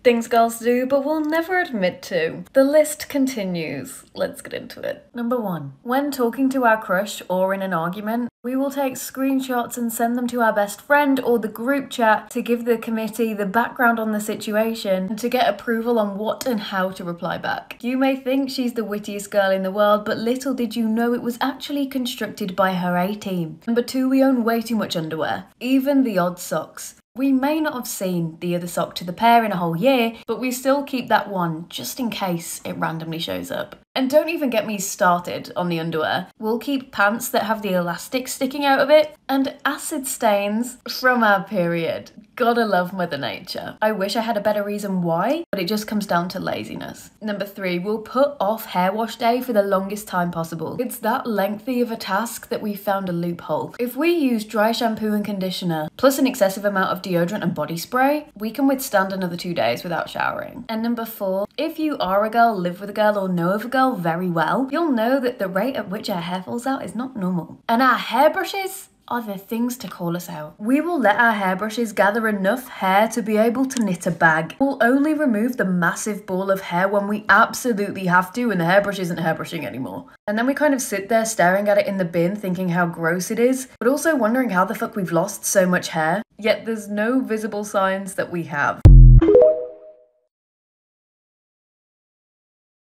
Things girls do, but will never admit to. The list continues. Let's get into it. Number 1. When talking to our crush or in an argument, we will take screenshots and send them to our best friend or the group chat to give the committee the background on the situation and to get approval on what and how to reply back. You may think she's the wittiest girl in the world, but little did you know it was actually constructed by her A-team. Number 2, we own way too much underwear, even the odd socks. We may not have seen the other sock to the pair in a whole year, but we still keep that one just in case it randomly shows up. And don't even get me started on the underwear. We'll keep pants that have the elastic sticking out of it and acid stains from our period. Gotta love Mother Nature. I wish I had a better reason why, but it just comes down to laziness. Number 3, we'll put off hair wash day for the longest time possible. It's that lengthy of a task that we found a loophole. If we use dry shampoo and conditioner, plus an excessive amount of deodorant and body spray, we can withstand another 2 days without showering. And number 4, if you are a girl, live with a girl, or know of a girl very well, you'll know that the rate at which our hair falls out is not normal. And our hairbrushes are the things to call us out. We will let our hairbrushes gather enough hair to be able to knit a bag. We'll only remove the massive ball of hair when we absolutely have to and the hairbrush isn't hairbrushing anymore. And then we kind of sit there staring at it in the bin thinking how gross it is, but also wondering how the fuck we've lost so much hair, yet there's no visible signs that we have.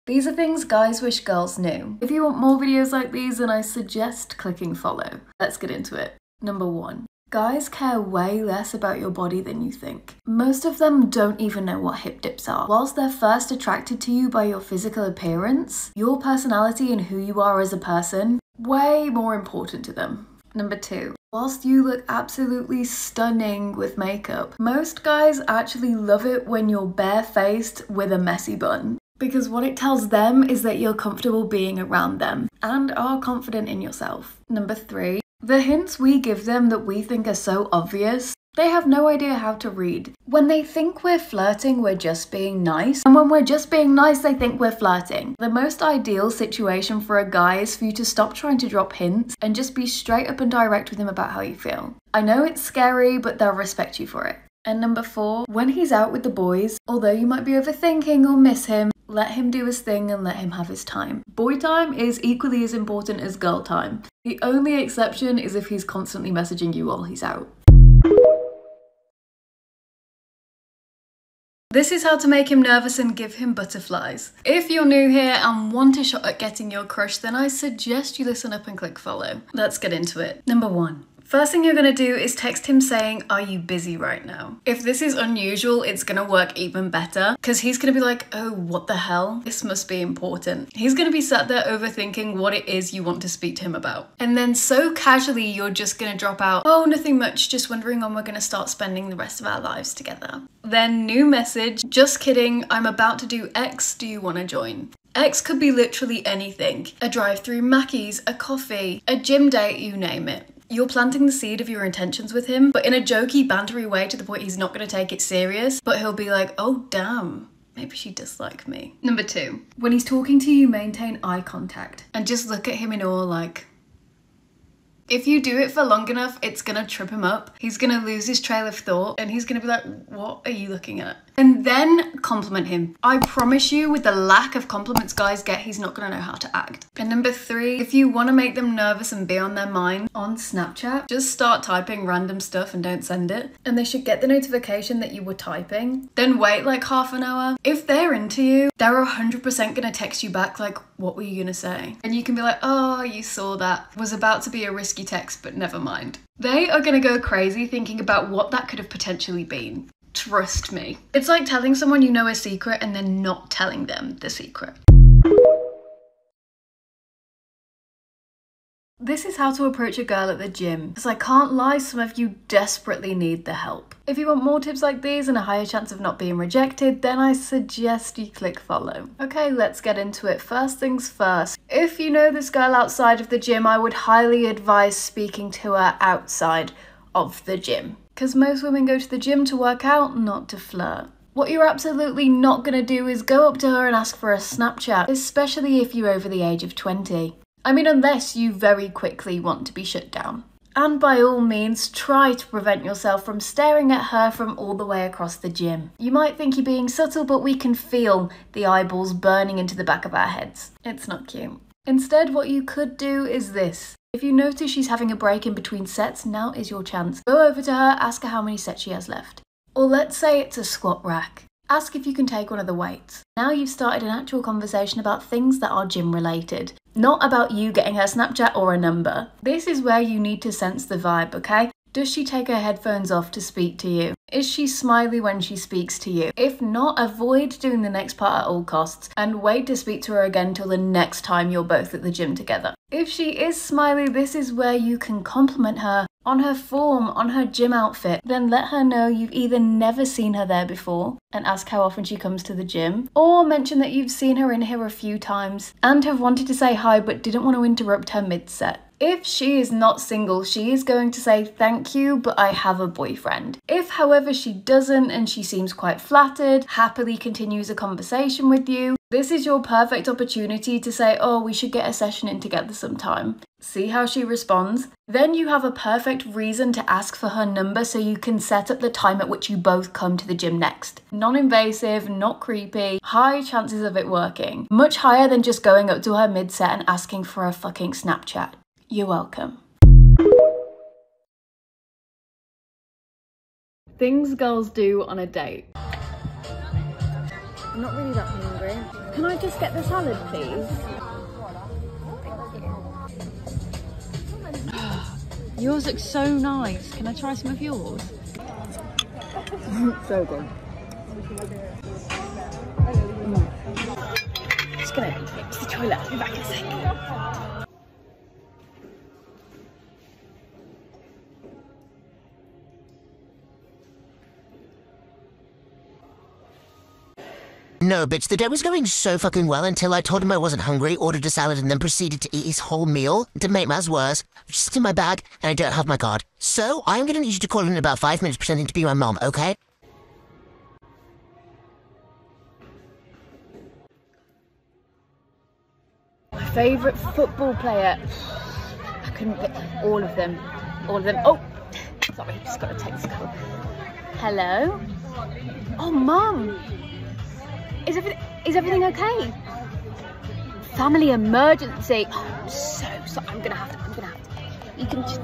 These are things guys wish girls knew. If you want more videos like these, then I suggest clicking follow. Let's get into it. Number 1. Guys care way less about your body than you think. Most of them don't even know what hip dips are. Whilst they're first attracted to you by your physical appearance, your personality and who you are as a person, way more important to them. Number 2. Whilst you look absolutely stunning with makeup, most guys actually love it when you're barefaced with a messy bun. Because what it tells them is that you're comfortable being around them and are confident in yourself. Number 3, the hints we give them that we think are so obvious, they have no idea how to read. When they think we're flirting, we're just being nice. And when we're just being nice, they think we're flirting. The most ideal situation for a guy is for you to stop trying to drop hints and just be straight up and direct with him about how you feel. I know it's scary, but they'll respect you for it. And number 4, when he's out with the boys, although you might be overthinking or miss him, let him do his thing and let him have his time. Boy time is equally as important as girl time. The only exception is if he's constantly messaging you while he's out. This is how to make him nervous and give him butterflies. If you're new here and want a shot at getting your crush, then I suggest you listen up and click follow. Let's get into it. Number 1. First thing you're gonna do is text him saying, "Are you busy right now?" If this is unusual, it's gonna work even better because he's gonna be like, "Oh, what the hell? This must be important." He's gonna be sat there overthinking what it is you want to speak to him about. And then so casually, you're just gonna drop out, "Oh, nothing much, just wondering when we're gonna start spending the rest of our lives together." Then new message, "Just kidding, I'm about to do X, do you wanna join?" X could be literally anything. A drive through Mackey's, a coffee, a gym date, you name it. You're planting the seed of your intentions with him, but in a jokey, bantery way to the point he's not going to take it serious, but he'll be like, "Oh, damn, maybe she does like me." Number 2, when he's talking to you, maintain eye contact and just look at him in awe like... If you do it for long enough, it's gonna trip him up. He's gonna lose his trail of thought and he's gonna be like, "What are you looking at?" And then compliment him. I promise you, with the lack of compliments guys get, he's not gonna know how to act. And number 3, if you wanna make them nervous and be on their mind on Snapchat, just start typing random stuff and don't send it. And they should get the notification that you were typing. Then wait like half an hour. If they're into you, they're 100% gonna text you back like, "What were you gonna say?" And you can be like, "Oh, you saw that. Was about to be a risky text, but never mind." They are gonna go crazy thinking about what that could have potentially been. Trust me. It's like telling someone you know a secret and then not telling them the secret. This is how to approach a girl at the gym, because I can't lie, some of you desperately need the help. If you want more tips like these and a higher chance of not being rejected, then I suggest you click follow. Okay, let's get into it. First things first. If you know this girl outside of the gym, I would highly advise speaking to her outside of the gym. Because most women go to the gym to work out, not to flirt. What you're absolutely not going to do is go up to her and ask for a Snapchat, especially if you're over the age of 20. I mean, unless you very quickly want to be shut down. And by all means, try to prevent yourself from staring at her from all the way across the gym. You might think you're being subtle, but we can feel the eyeballs burning into the back of our heads. It's not cute. Instead, what you could do is this. If you notice she's having a break in between sets, now is your chance. Go over to her, ask her how many sets she has left. Or let's say it's a squat rack. Ask if you can take one of the weights. Now you've started an actual conversation about things that are gym related, not about you getting her Snapchat or a number. This is where you need to sense the vibe, okay? Does she take her headphones off to speak to you? Is she smiley when she speaks to you? If not, avoid doing the next part at all costs and wait to speak to her again till the next time you're both at the gym together. If she is smiley, this is where you can compliment her on her form, on her gym outfit. Then let her know you've either never seen her there before and ask how often she comes to the gym, or mention that you've seen her in here a few times and have wanted to say hi but didn't want to interrupt her mid-set. If she is not single, she is going to say, thank you, but I have a boyfriend. If, however, she doesn't and she seems quite flattered, happily continues a conversation with you, this is your perfect opportunity to say, oh, we should get a session in together sometime. See how she responds. Then you have a perfect reason to ask for her number so you can set up the time at which you both come to the gym next. Non-invasive, not creepy, high chances of it working. Much higher than just going up to her mid-set and asking for a fucking Snapchat. You're welcome. Things girls do on a date. I'm not really that hungry. Can I just get the salad, please? Yours looks so nice. Can I try some of yours? So good. Just gonna use the toilet. I'll be back in a sec. No, bitch, the day was going so fucking well until I told him I wasn't hungry, ordered a salad, and then proceeded to eat his whole meal. To make matters worse, it's just in my bag, and I don't have my card. So, I'm gonna need you to call in about 5 minutes pretending to be my mom, okay? My favourite football player. I couldn't get all of them. All of them. Oh! Sorry, just got a text call. Hello? Oh, Mum! Is everything okay? Family emergency. Oh, I'm so sorry. I'm gonna have to. You can just.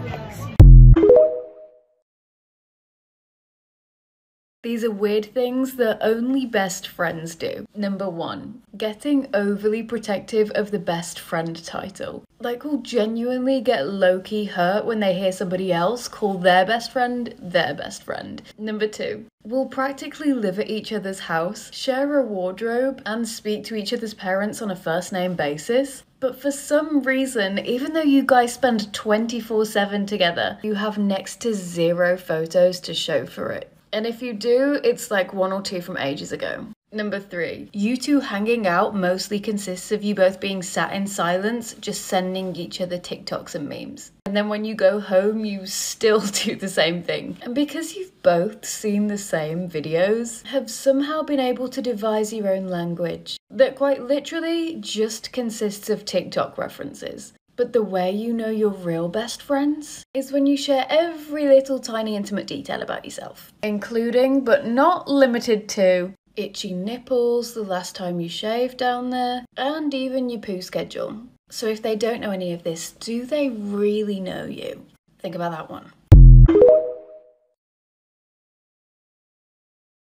These are weird things that only best friends do. Number 1, getting overly protective of the best friend title. Like, will genuinely get low-key hurt when they hear somebody else call their best friend their best friend. Number 2, will practically live at each other's house, share a wardrobe, and speak to each other's parents on a first-name basis. But for some reason, even though you guys spend 24/7 together, you have next to 0 photos to show for it. And if you do, it's like 1 or 2 from ages ago. Number 3, you two hanging out mostly consists of you both being sat in silence, just sending each other TikToks and memes. And then when you go home, you still do the same thing. And because you've both seen the same videos, have somehow been able to devise your own language that quite literally just consists of TikTok references. But the way you know you're real best friends is when you share every little tiny intimate detail about yourself, including but not limited to itchy nipples, the last time you shaved down there, and even your poo schedule. So if they don't know any of this, do they really know you? Think about that one.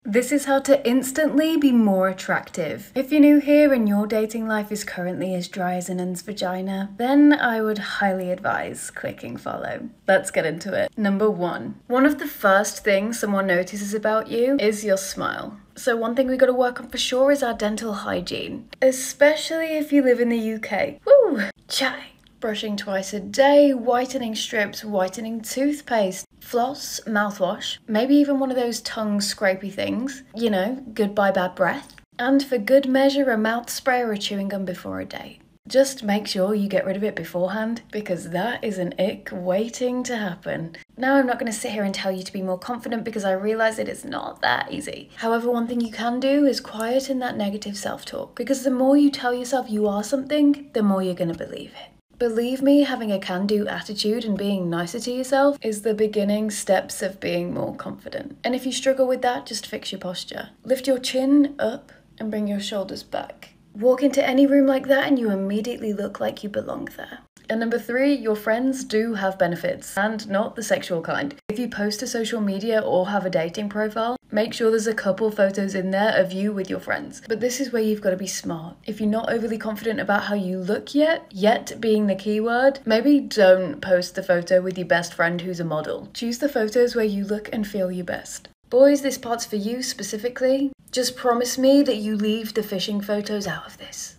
This is how to instantly be more attractive. If you're new here and your dating life is currently as dry as a nun's vagina, then I would highly advise clicking follow. Let's get into it. Number 1. One of the first things someone notices about you is your smile. So one thing we gotta work on for sure is our dental hygiene, especially if you live in the UK. Woo! Chai! Brushing twice a day, whitening strips, whitening toothpaste, floss, mouthwash, maybe even one of those tongue scrapey things, you know, goodbye bad breath. And for good measure, a mouth spray or a chewing gum before a date. Just make sure you get rid of it beforehand, because that is an ick waiting to happen. Now, I'm not going to sit here and tell you to be more confident because I realise it is not that easy. However, one thing you can do is quieten that negative self-talk, because the more you tell yourself you are something, the more you're going to believe it. Believe me, having a can-do attitude and being nicer to yourself is the beginning steps of being more confident. And if you struggle with that, just fix your posture. Lift your chin up and bring your shoulders back. Walk into any room like that and you immediately look like you belong there. And number 3, your friends do have benefits, and not the sexual kind. If you post to social media or have a dating profile, make sure there's a couple photos in there of you with your friends. But this is where you've got to be smart. If you're not overly confident about how you look yet being the key word, maybe don't post the photo with your best friend who's a model. Choose the photos where you look and feel your best. Boys, this part's for you specifically. Just promise me that you leave the fishing photos out of this.